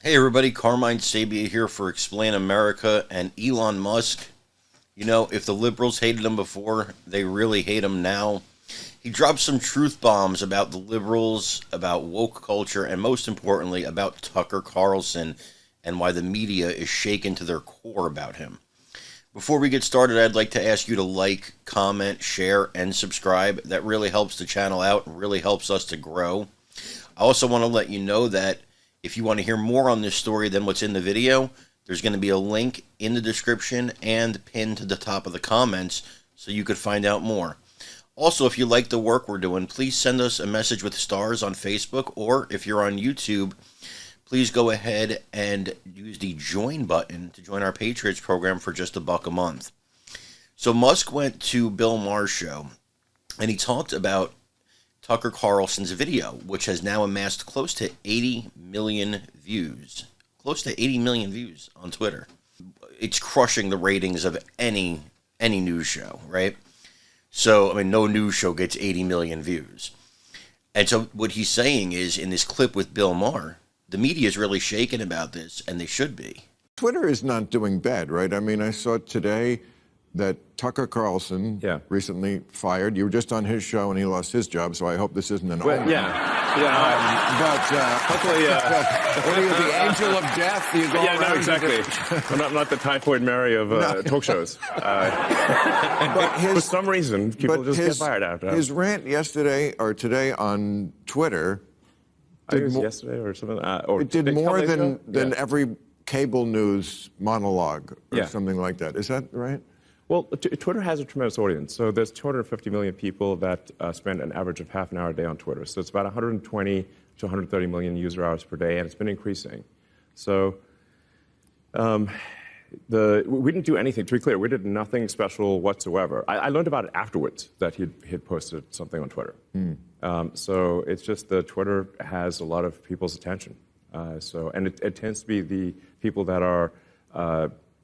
Hey everybody, Carmine Sabia here for Explain America and Elon Musk. You know, if the liberals hated him before, they really hate him now. He dropped some truth bombs about the liberals, about woke culture, and most importantly, about Tucker Carlson and why the media is shaken to their core about him. Before we get started, I'd like to ask you to like, comment, share, and subscribe. That really helps the channel out and really helps us to grow. I also want to let you know that if you want to hear more on this story than what's in the video, there's going to be a link in the description and pinned to the top of the comments so you could find out more. Also, if you like the work we're doing, please send us a message with stars on Facebook, or if you're on YouTube, please go ahead and use the join button to join our Patriots program for just $1 a month. So Musk went to Bill Maher's show, and he talked about Tucker Carlson's video, which has now amassed close to 80 million views. Close to 80 million views on Twitter. It's crushing the ratings of any news show, right? So, I mean, no news show gets 80 million views. And so what he's saying is, in this clip with Bill Maher, the media is really shaken about this, and they should be. Twitter is not doing bad, right? I mean, I saw today that Tucker Carlson recently fired. You were just on his show, and he lost his job, so I hope this isn't an omen. Hopefully, what are you, the angel of death? You go no, exactly. I'm not the Typhoid Mary of talk shows. But for some reason, people just get fired out. His rant yesterday or today on Twitter, I think it was yesterday or something. It did more than every cable news monologue or something like that. Is that right? Well, Twitter has a tremendous audience. So there's 250 million people that spend an average of half an hour a day on Twitter. So it's about 120 to 130 million user hours per day, and it's been increasing. So we didn't do anything, to be clear, we did nothing special whatsoever. I learned about it afterwards, that he'd posted something on Twitter. So it's just that Twitter has a lot of people's attention. And it tends to be the people that are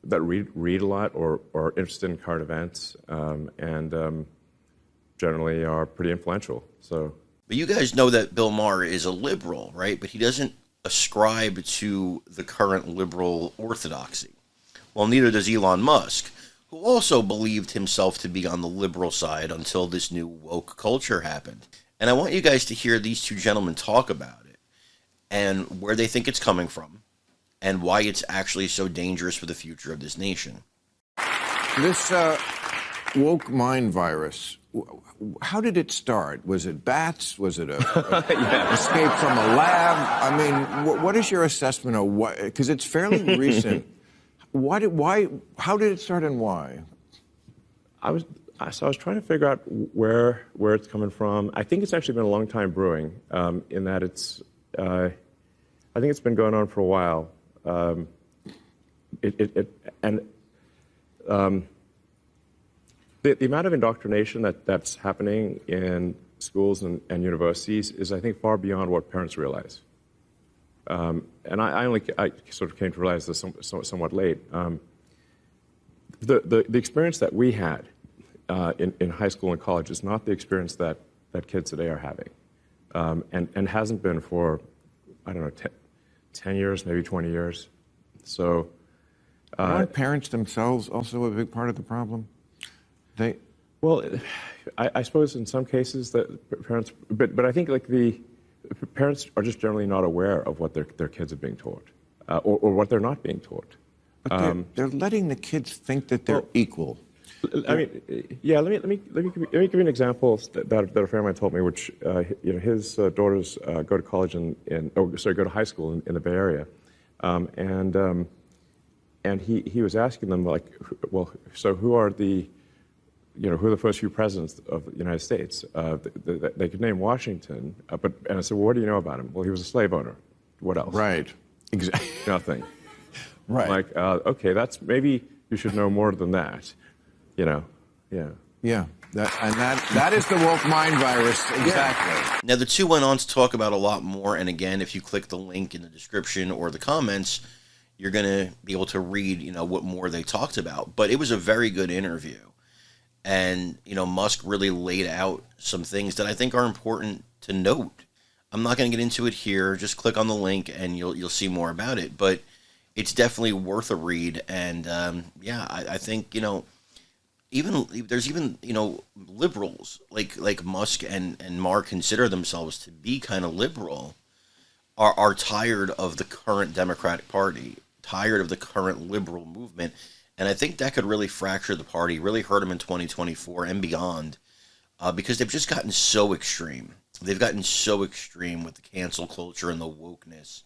that read a lot or are interested in current events and generally are pretty influential. So, but you guys know that Bill Maher is a liberal, right? But he doesn't ascribe to the current liberal orthodoxy. Well, neither does Elon Musk, who also believed himself to be on the liberal side until this new woke culture happened. And I want you guys to hear these two gentlemen talk about it and where they think it's coming from, and why it's actually so dangerous for the future of this nation. This woke mind virus, how did it start? Was it bats? Was it a escape from a lab? I mean, what is your assessment of what? Because it's fairly recent. How did it start and why? I was trying to figure out where it's coming from. I think it's actually been a long time brewing, in that it's, I think it's been going on for a while. The amount of indoctrination that's happening in schools and universities is, I think, far beyond what parents realize. And I sort of came to realize this somewhat late. The experience that we had in high school and college is not the experience that kids today are having, and hasn't been for, I don't know, 10 years, maybe 20 years. So, aren't parents themselves also a big part of the problem? Well, I suppose in some cases that parents, but I think like the parents are just generally not aware of what their kids are being taught, or what they're not being taught. But they're letting the kids think that they're equal. I mean, yeah. Let me give you an example that a friend of mine told me, which his daughters go to college go to high school in the Bay Area, and he was asking them, like, well, so who are the first few presidents of the United States? They could name Washington, and I said, well, what do you know about him? Well, he was a slave owner. What else? Right. Exactly. Nothing. Right. I'm like, okay, maybe you should know more than that. Yeah. Yeah, that is the woke mind virus, exactly. Now, the two went on to talk about a lot more, and again, if you click the link in the description or the comments, you're going to be able to read, what more they talked about. But it was a very good interview. And, Musk really laid out some things that I think are important to note. I'm not going to get into it here. Just click on the link and you'll see more about it. But it's definitely worth a read. And yeah, I think, you know, even there's even, you know, liberals like Musk and Mark consider themselves to be kind of liberal, are tired of the current Democratic Party, tired of the current liberal movement. And I think that could really fracture the party, really hurt them in 2024 and beyond, because they've just gotten so extreme. They've gotten so extreme with the cancel culture and the wokeness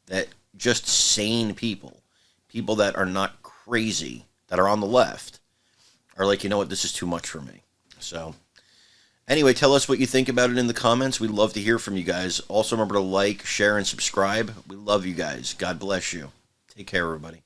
that just sane people, people that are not crazy, that are on the left, are like, you know what, this is too much for me. So anyway, tell us what you think about it in the comments. We'd love to hear from you guys. Also, remember to like, share, and subscribe. We love you guys. God bless you. Take care, everybody.